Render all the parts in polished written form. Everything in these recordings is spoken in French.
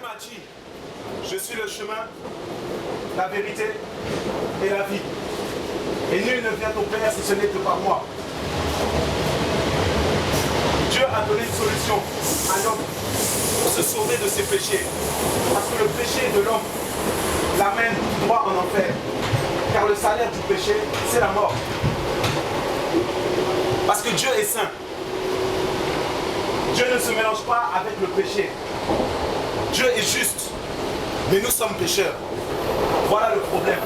m'a dit, je suis le chemin, la vérité et la vie. Et nul ne vient au Père si ce n'est que par moi. Dieu a donné une solution à l'homme pour se sauver de ses péchés. Parce que le péché de l'homme l'amène droit en enfer. Car le salaire du péché, c'est la mort. Parce que Dieu est saint. Dieu ne se mélange pas avec le péché. Dieu est juste. Mais nous sommes pécheurs. Voilà le problème.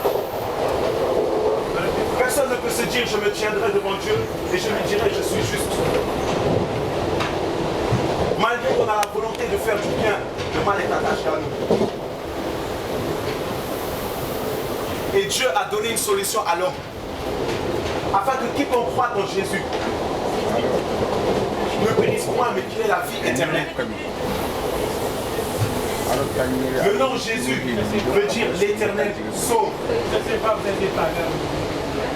Personne ne peut se dire je me tiendrai devant Dieu et je lui dirai je suis juste. Malgré qu'on a la volonté de faire du bien, le mal est attaché à nous. Et Dieu a donné une solution à l'homme. Afin que quiconque croit en Jésus ne périsse point, mais qu'il ait la vie éternelle. Le nom Jésus veut dire l'éternel sauve.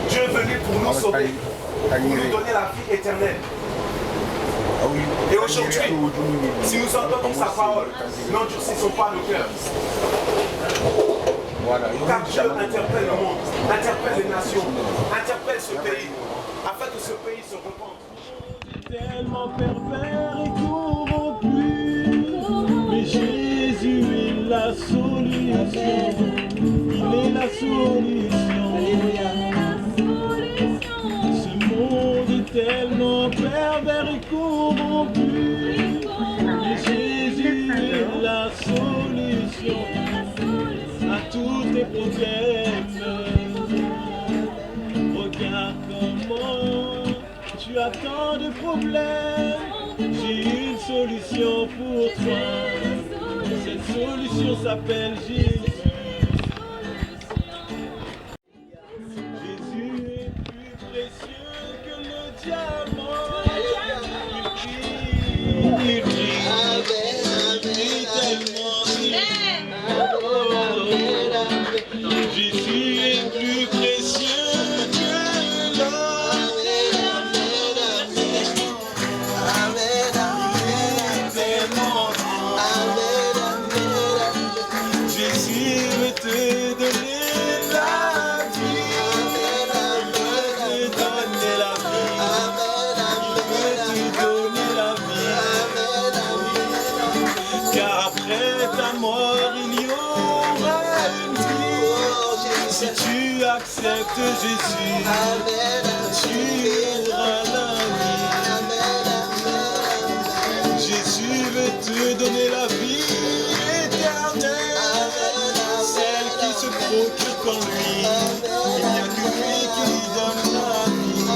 Dieu est venu pour nous sauver, pour nous donner la vie éternelle. Et aujourd'hui, si nous entendons sa parole, n'endurcissons pas nos cœurs. Car Dieu interpelle le monde, interpelle les nations, interpelle ce pays, afin que ce pays se repente. Tellement pervers et corrompu, mais Jésus est la solution. Il est la solution. Ce monde est tellement pervers et corrompu, mais Jésus est la solution à tous tes problèmes. Regarde comment tu as tant de problèmes. J'ai une solution pour toi. Cette solution s'appelle Jésus. Jésus est plus précieux que le diamant. Il brille tellement. Jésus est plus précieux que l'or. Jésus veut te donner la vie. Il veut te donner la vie. Il veut te donner la vie. Car après ta mort, il y aura une vie. Si tu acceptes Jésus, tu auras la vie. Jésus veut te donner la vie éternelle, celle qui se procure qu'en lui. Il n'y a que lui qui donne la vie.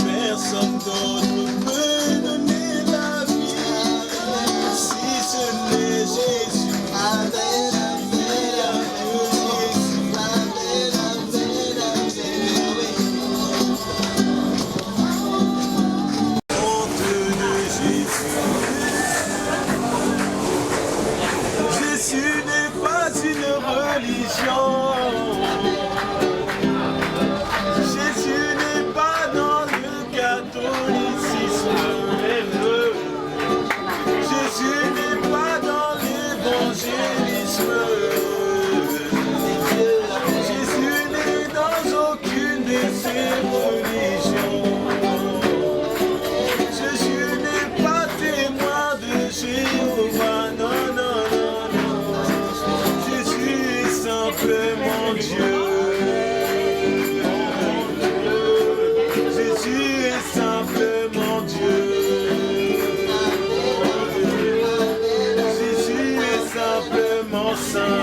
Personne d'autre peut donner la vie si ce n'est Jésus. Jésus n'est pas une religion. Jésus n'est pas dans le catholicisme. Jésus n'est pas dans l'évangélisme. Jésus n'est dans aucune de ces religions. Jésus n'est pas témoin de Jéhovah. Non, non, non, non. Jésus est simplement Dieu. Jésus est simplement Dieu. Jésus est simplement saint.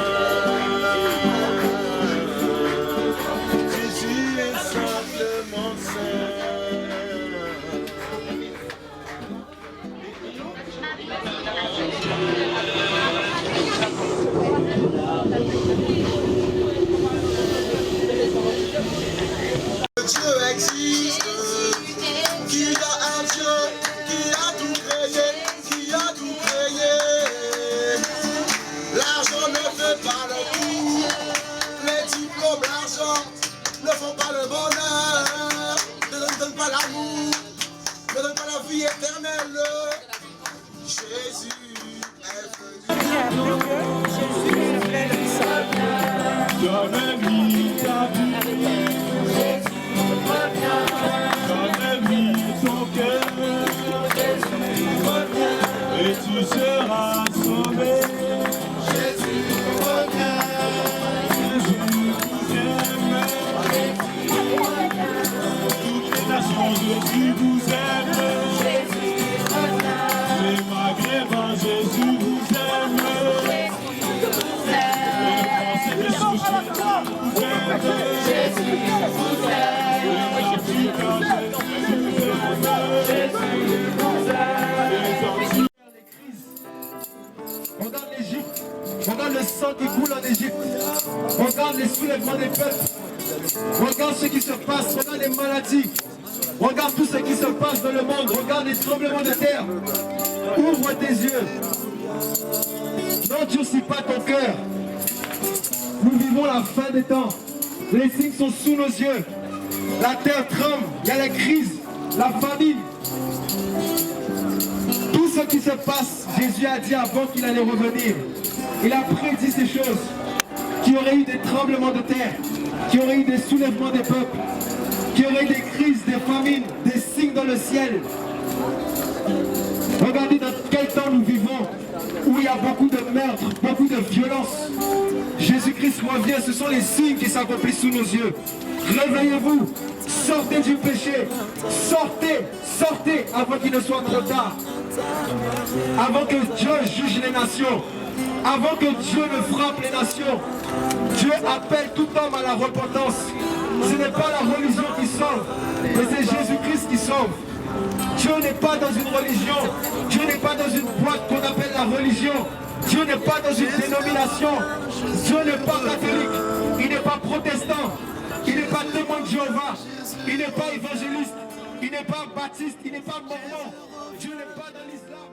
Jésus est simplement saint. Dieu existe, qu'il y a un Dieu qui a tout créé, qui a tout créé. L'argent ne fait pas le tout, les diplômes, l'argent ne font pas le bonheur, ne donnent pas l'amour, ne donnent pas la vie éternelle. Jésus Donne-lui ta vie, donne-lui ton cœur, et tu seras sauvé. Jésus vous aime, toutes les nations, Jésus vous aime. Les Maghrébins, Jésus vous aime. Les Français, Jésus vous aime. Les Africains, Jésus vous aime. Regarde l'Égypte, regarde le sang qui coule en Égypte, regarde les soulèvements des peuples, regarde ce qui se passe, regarde les maladies, regarde tout ce qui se passe dans le monde, regarde les tremblements de terre. Ouvre tes yeux, n'endurcis pas ton cœur. Nous vivons la fin des temps, les signes sont sous nos yeux, la terre tremble, il y a la crise, la famine. Tout ce qui se passe, Jésus a dit avant qu'il allait revenir. Il a prédit ces choses, qu'il y aurait eu des tremblements de terre, qu'il y aurait eu des soulèvements des peuples, qu'il y aurait eu des crises, des famines, des signes dans le ciel. Regardez dans quel temps nous vivons, où il y a beaucoup de meurtres, beaucoup de violence. Jésus-Christ revient, ce sont les signes qui s'accomplissent sous nos yeux. Réveillez-vous, sortez du péché, sortez, sortez avant qu'il ne soit trop tard. Avant que Dieu juge les nations, avant que Dieu ne frappe les nations. Dieu appelle tout homme à la repentance. Ce n'est pas la religion qui sauve, mais c'est Jésus-Christ qui sauve. Dieu n'est pas dans une religion, Dieu n'est pas dans une boîte qu'on appelle la religion. Dieu n'est pas dans une dénomination, Dieu n'est pas catholique, il n'est pas protestant, il n'est pas témoin de Jéhovah, il n'est pas évangéliste, il n'est pas baptiste, il n'est pas mormon. Dieu n'est pas dans l'islam.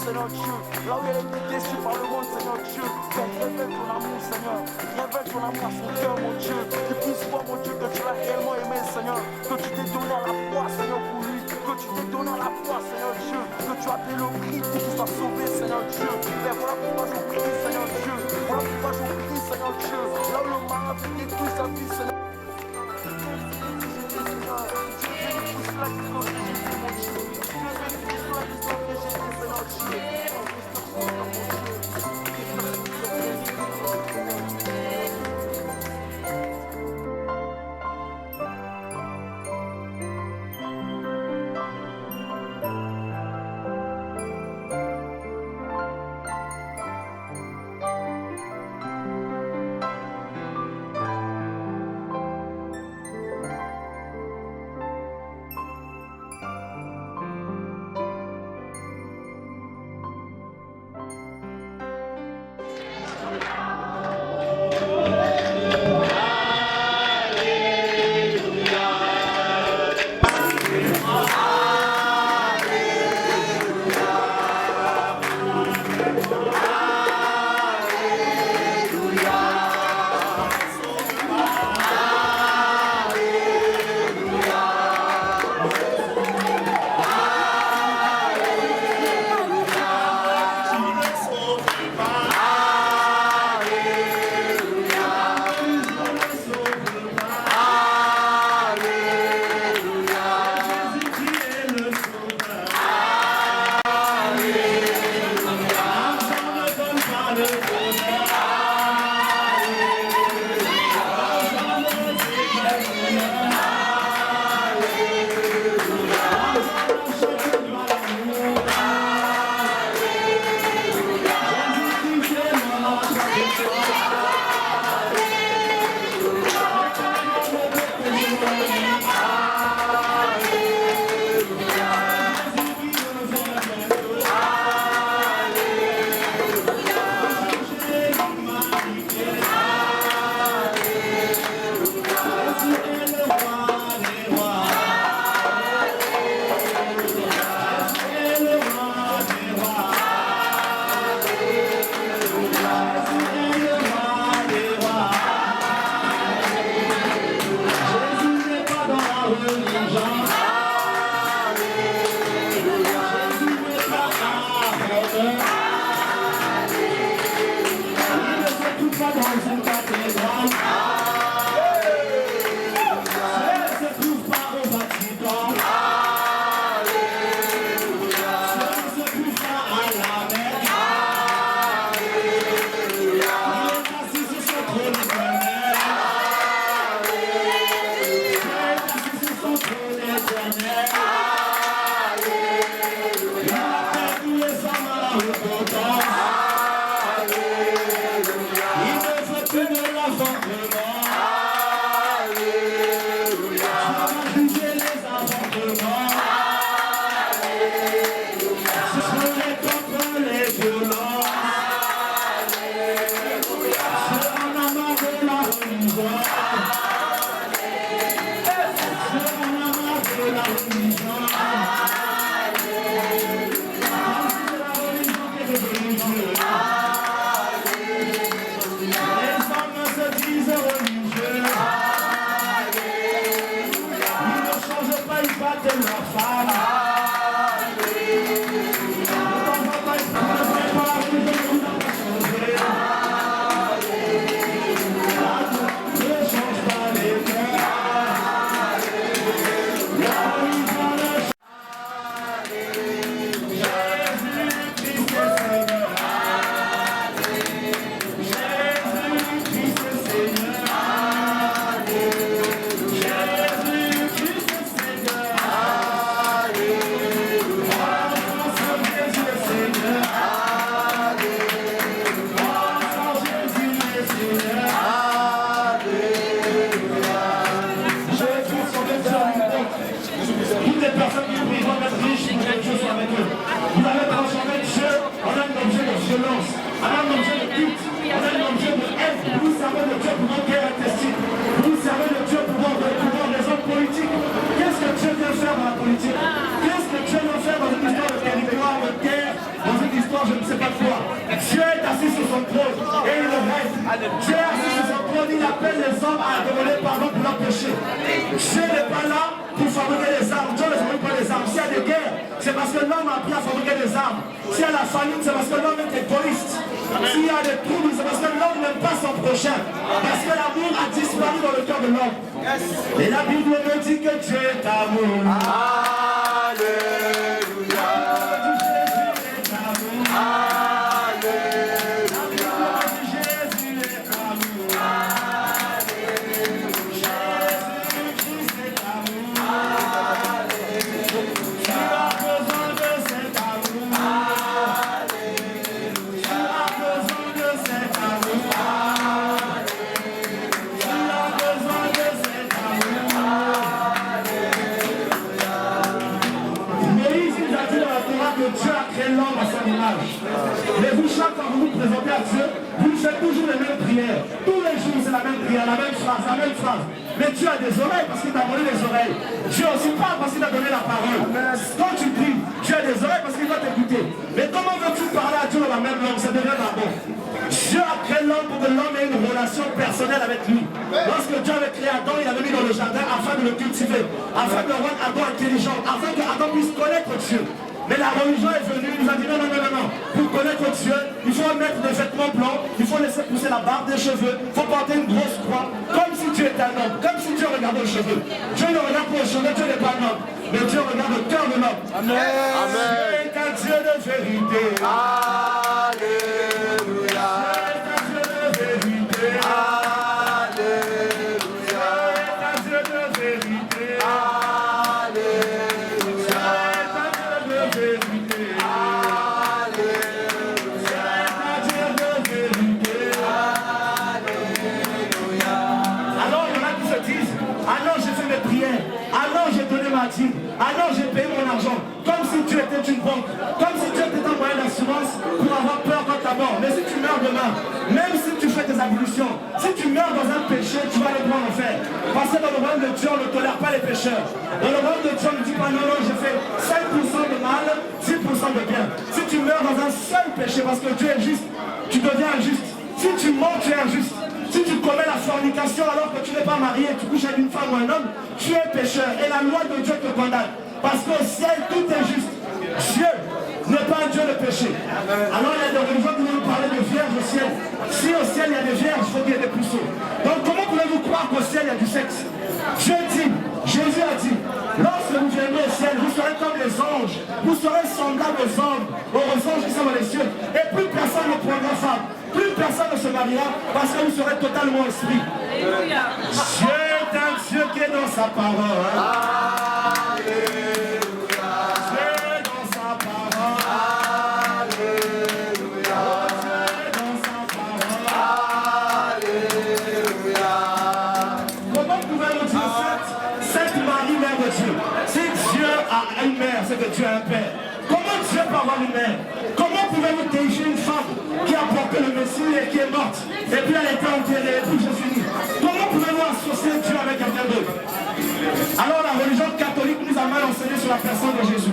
Seigneur Dieu, là où elle a été déçue par le monde, Seigneur Dieu, qu'elle révèle ton amour, Seigneur, révèle ton amour à son cœur, mon Dieu, qu'il puisse voir, mon Dieu, que tu l'as réellement aimé, Seigneur, que tu t'es donné à la foi, Seigneur, pour lui, que tu t'es donné à la foi, Seigneur Dieu, que tu as payé le prix pour qu'il soit sauvé, Seigneur Dieu. Mais voilà pourquoi je prie, Seigneur Dieu, voilà pourquoi je prie, Seigneur Dieu, là où le mal a fait détruire sa vie, Seigneur. religion. Jésus n'est pas aveugle. Il ne se trouve pas dans une cathédrale. Il ne se trouve pas au Vatican. Il ne se trouve pas à la Mecque. Il est assis sur son trône éternel. Il est assis sur son trône éternel. Il appelle tous les hommes à la repentance. Il ne veut plus de l'avortement. Tu vas juger les avortements. Ce sont les contre les violences. Ceux en amour de la religion. Ceux en amour de la religion. C'est la religion qui est devenue Dieu. Les hommes se disent religieux. Ils ne changent pas, ils battent leur femme. Toutes les personnes qui prient doivent être riches pour que Dieu soit avec eux. Vous avez transformé Dieu en un objet de violence, en un objet de culte, en un objet de haine. Vous servez de Dieu pour vos guerres intestines. Vous servez de Dieu pour les hommes politiques. Qu'est-ce que Dieu vient faire dans la politique? Qu'est-ce que Dieu vient faire dans une histoire de territoire, de guerre, dans une histoire je ne sais pas quoi? Dieu est assis sur son trône et il le reste. Dieu est assis sur son trône, il appelle les hommes à demander pardon pour leurs péchés. Dieu n'est pas là pour fabriquer des armes. Dieu ne fabrique pas des armes. S'il y a des guerres, c'est parce que l'homme a appris à fabriquer des armes. S'il y a la famine, c'est parce que l'homme est égoïste. S'il y a des troubles, c'est parce que l'homme n'aime pas son prochain. Parce que l'amour a disparu dans le cœur de l'homme. Et la Bible me dit que Dieu est amour. Alléluia. Jésus est amour. Alléluia. Jésus est amour. Jésus-Christ est amour. Tu as besoin de cet amour. Tu as besoin de cet amour. Tu as besoin de cet amour. Moïse nous a dit dans la Torah que Dieu a créé l'homme à son image. Mais vous, chaque fois que vous vous présentez à Dieu, vous faites toujours les mêmes prières. Tous les jours, c'est la même prière, la même phrase, la même phrase. Mais Dieu a des oreilles parce qu'il t'a donné les oreilles. Dieu aussi parle parce qu'il t'a donné la parole. Quand tu pries, Dieu a des oreilles parce qu'il va t'écouter. Mais comment veux-tu parler à Dieu dans la même langue? Ça devient pas bon. Dieu a créé l'homme pour que l'homme ait une relation personnelle avec lui. Lorsque Dieu avait créé Adam, il avait mis dans le jardin afin de le cultiver, afin de rendre Adam intelligent, afin que Adam puisse connaître Dieu. Mais la religion est venue, il nous a dit non. Pour connaître Dieu, il faut mettre des vêtements blancs, il faut laisser pousser la barbe des cheveux, il faut porter une grosse croix, comme si Dieu était un homme, comme si Dieu regardait les cheveux. Dieu ne regarde pas les cheveux, Dieu n'est pas un homme, mais Dieu regarde le cœur de l'homme. Amen. Dieu est un Dieu de vérité. Alléluia. Dieu est un Dieu de vérité. Alléluia. Dieu est un Dieu de vérité. Alléluia. Alors il y en a qui se disent, alors j'ai fait mes prières, alors j'ai donné ma dîme, alors j'ai payé mon argent, comme si Dieu était une banque, comme si Dieu était un moyen d'assurance pour avoir peur contre la mort. Mais si tu meurs demain, même si tu fais tes ablutions, si tu meurs dans un péché, tu vas aller droit en enfer. Parce que dans le royaume de Dieu, on ne tolère pas les pécheurs. Dans le royaume de Dieu, on ne dit pas non, j'ai fait 5% de mal, 10% de bien. Si tu meurs dans un seul péché, parce que Dieu est juste, tu deviens injuste. Si tu mens, tu es injuste. Si Si tu commets la fornication alors que tu n'es pas marié, tu couches avec une femme ou un homme, tu es pécheur. Et la loi de Dieu te condamne. Parce qu'au ciel, tout est juste. Dieu n'est pas un Dieu de péché. Alors il y a des religions qui nous parler de vierges au ciel. Si au ciel il y a des vierges, il faut qu'il y ait des puceaux. Donc comment pouvez-vous croire qu'au ciel il y a du sexe? Dieu dit, Jésus a dit, lorsque vous viendrez au ciel, vous serez comme les anges. Vous serez semblables aux anges qui sont dans les cieux. Et plus personne ne prendra femme. Plus personne ne se mariera parce que vous serez totalement esprit. Dieu est un Dieu qui est dans sa parole. Alléluia. Dieu est dans sa parole. Alléluia. Dieu est dans sa parole. Alléluia. Comment pouvez-vous dire cette Marie, mère de Dieu? Si Dieu a une mère, c'est que Dieu a un père. Comment Dieu peut avoir une mère? Comment pouvez-vous déchirer une femme qui a porté le Messie et qui est morte? Et puis elle a été enterrée, et puis je finis. Comment pouvez-vous associer Dieu avec quelqu'un d'autre? Alors la religion catholique nous a mal enseigné sur la personne de Jésus.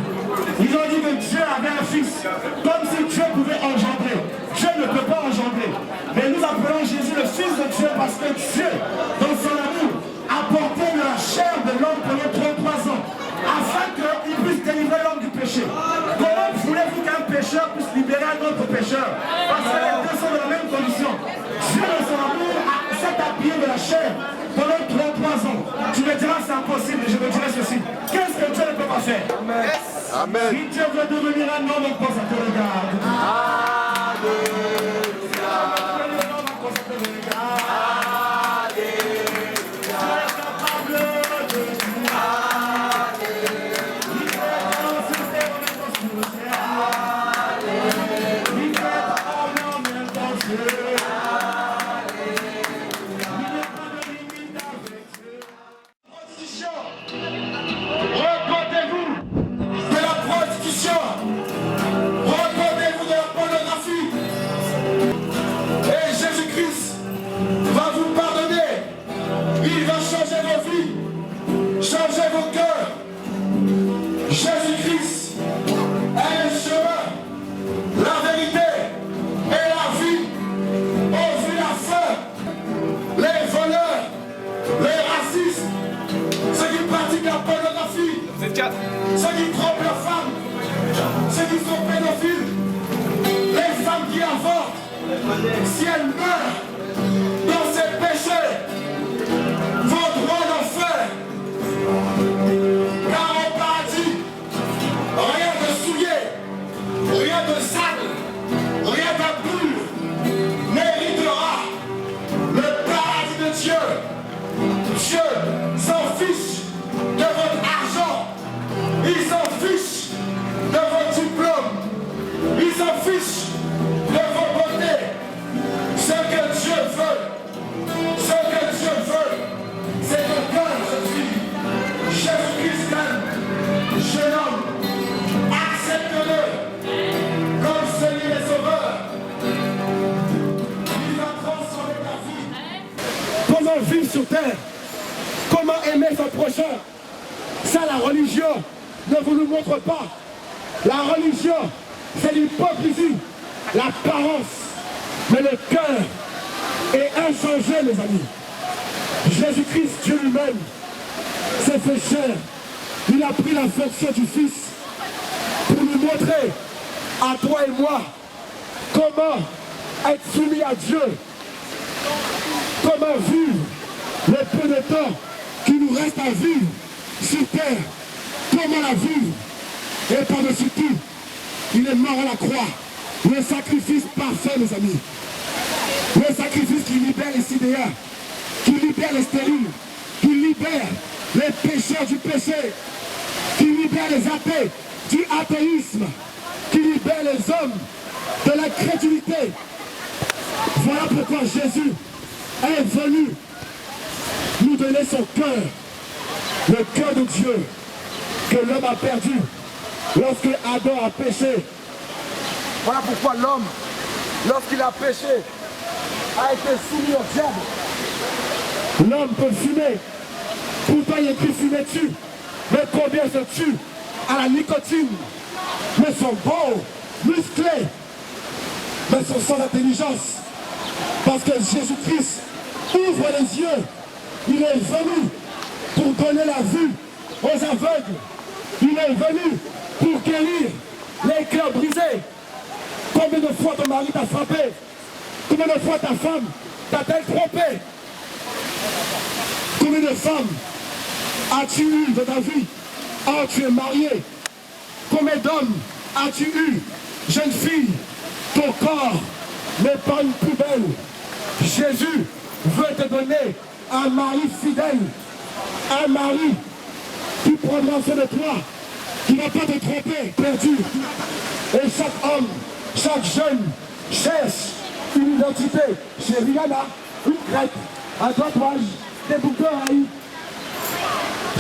Ils ont dit que Dieu avait un fils, comme si Dieu pouvait engendrer. Dieu ne peut pas engendrer. Mais nous appelons Jésus le fils de Dieu parce que Dieu, dans son amour, a porté la chair de l'homme pendant 33 ans. Afin qu'il puisse délivrer l'homme du péché. Comment voulez-vous qu'un pécheur puisse libérer un autre pécheur? Parce que les deux sont dans la même condition. Dieu dans son amour s'est appuyé de la chair pendant 33 ans. Tu me diras c'est impossible, je me dirai ceci. Qu'est-ce que Dieu ne peut pas faire? Amen. Si Dieu veut devenir un homme, on pense à te regarder. Alléluia. Changez vos cœurs. Jésus-Christ est le chemin, la vérité et la vie. On vit la faim, les voleurs, les racistes, ceux qui pratiquent la pornographie, ceux qui trompent leurs femmes, ceux qui sont pédophiles, les femmes qui avortent, si elles meurent dans ces péchés, vont droit en enfer. Car au paradis, rien de souillé, rien de sale, rien d'impur méritera le paradis de Dieu. Dieu s'en fiche de votre argent, il s'en fiche de votre diplôme, il s'en fiche de vos beautés. Ce que Dieu veut, c'est ton cœur, je suis. Jésus-Christ t'aime, jeune homme, accepte-le comme celui des sauveurs. Il va transformer ta vie. Comment vivre sur terre? Comment aimer son prochain? Ça, la religion ne vous le montre pas. La religion, c'est l'hypocrisie, l'apparence. Mais le cœur est inchangé, mes amis. Jésus-Christ, Dieu lui-même, s'est fait chair. Il a pris la fonction du Fils pour nous montrer, à toi et moi, comment être soumis à Dieu, comment vivre le peu de temps qui nous reste à vivre sur terre, comment la vivre. Et par-dessus tout, il est mort à la croix, le sacrifice parfait, mes amis. Le sacrifice qui libère les sidéens, qui libère les stériles, qui libère les pécheurs du péché, qui libère les athées du athéisme, qui libère les hommes de l'incrédulité. Voilà pourquoi Jésus est venu nous donner son cœur, le cœur de Dieu que l'homme a perdu lorsque Adam a péché. Voilà pourquoi l'homme, lorsqu'il a péché, a été soumis au diable. L'homme peut fumer, pourtant il est écrit fumer tue. Mais combien se tuent à la nicotine, mais sont beaux, musclés, mais sont sans intelligence. Parce que Jésus-Christ ouvre les yeux. Il est venu pour donner la vue aux aveugles. Il est venu pour guérir les cœurs brisés. Combien de fois ton mari t'a frappé? Combien de fois ta femme t'a-t-elle trompé? Combien de femmes as-tu eu dans ta vie? Oh, tu es marié. Combien d'hommes as-tu eu? Jeune fille, ton corps n'est pas une poubelle. Jésus veut te donner un mari fidèle, un mari qui prendra soin de toi, qui ne va pas te tromper, perdu. Et chaque homme, chaque jeune cherche une identité. Chez Rihanna, une crête, un tatouage, des boucles d'oreilles.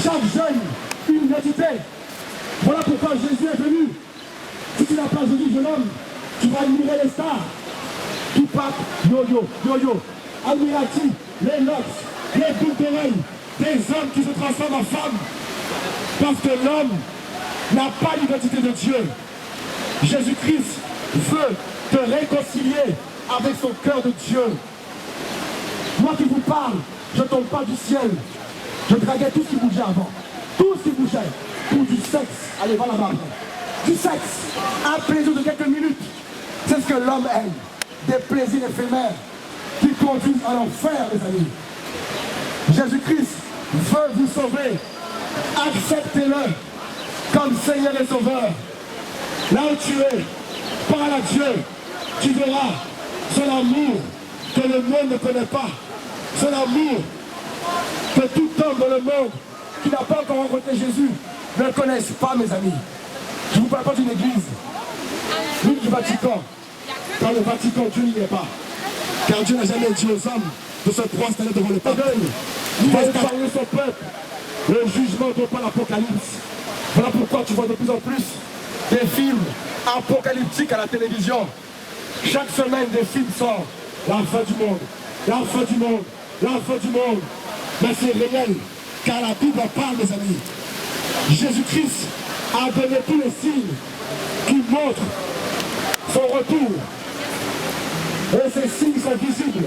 Chaque jeune, une identité. Voilà pourquoi Jésus est venu. Si tu n'as pas Jésus, jeune homme, tu vas admirer les stars. Tupac, Yo-Yo, Yo-Yo, Admirati, les Lox, les boucles d'oreilles, des hommes qui se transforment en femmes. Parce que l'homme n'a pas l'identité de Dieu. Jésus-Christ veut te réconcilier avec son cœur de Dieu. Moi qui vous parle, je ne tombe pas du ciel. Je draguais tout ce qui bougeait avant. Tout ce qui bougeait. Pour du sexe. Allez, va là-bas. Du sexe. Un plaisir de quelques minutes. C'est ce que l'homme aime. Des plaisirs éphémères qui conduisent à l'enfer, les amis. Jésus-Christ veut vous sauver. Acceptez-le comme Seigneur et Sauveur. Là où tu es, parle à Dieu. Tu verras son amour que le monde ne connaît pas. Son amour que tout homme dans le monde qui n'a pas encore rencontré Jésus ne connaissent pas, mes amis. Je ne vous parle pas d'une église, ni du Vatican. Dans le Vatican, Dieu n'y est pas. Car Dieu n'a jamais dit aux hommes de se prosterner devant le pape. Il va épargner son peuple. Le jugement ne doit pas l'Apocalypse. Voilà pourquoi tu vois de plus en plus des films apocalyptiques à la télévision. Chaque semaine, des films sortent. La fin du monde, la fin du monde, la fin du monde. Mais c'est réel, car la Bible en parle, mes amis. Jésus-Christ a donné tous les signes qui montrent son retour. Et ces signes sont visibles.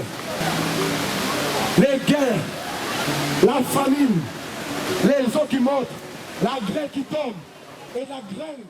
Les guerres, la famine, les eaux qui montent, la grêle qui tombe et la grêle.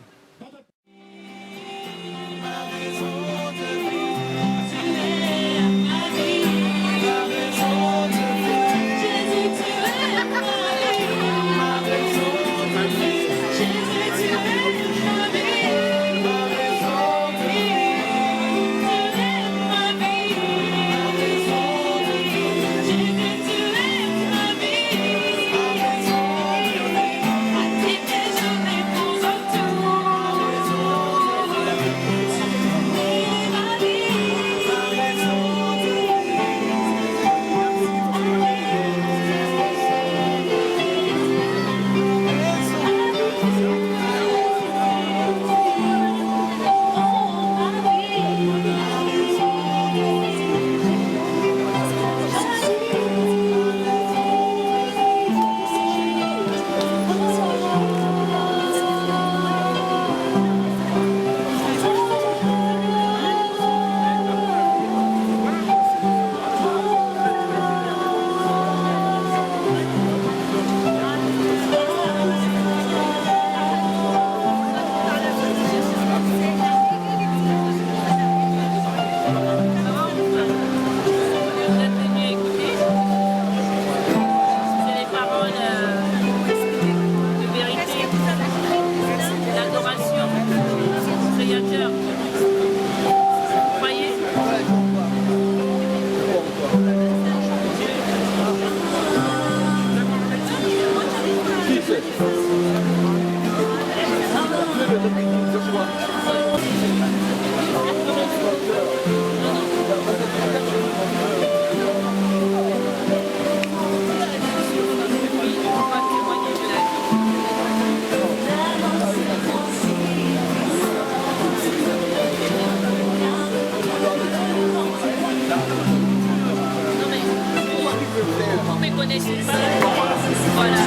Voilà.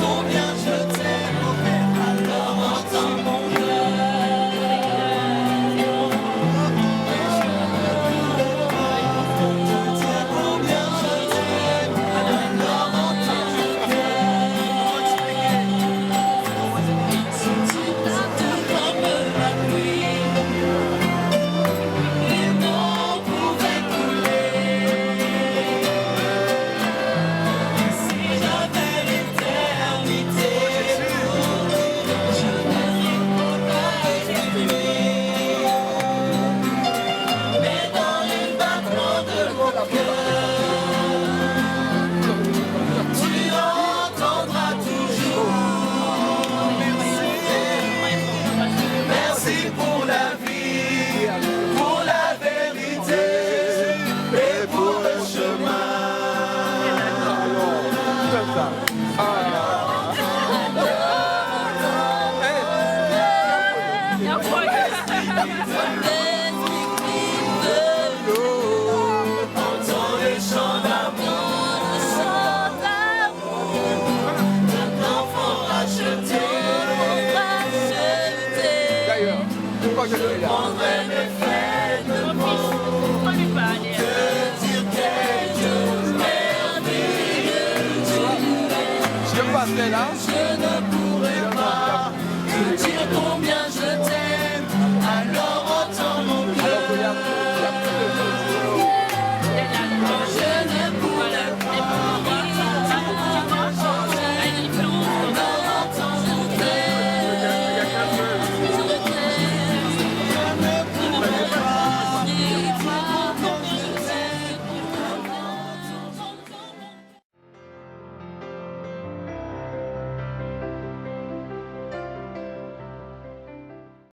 Combien je t'aime, alors entends mon cœur. quoi que celui-là. Je passerai là. Je ne pourrais pas te dire combien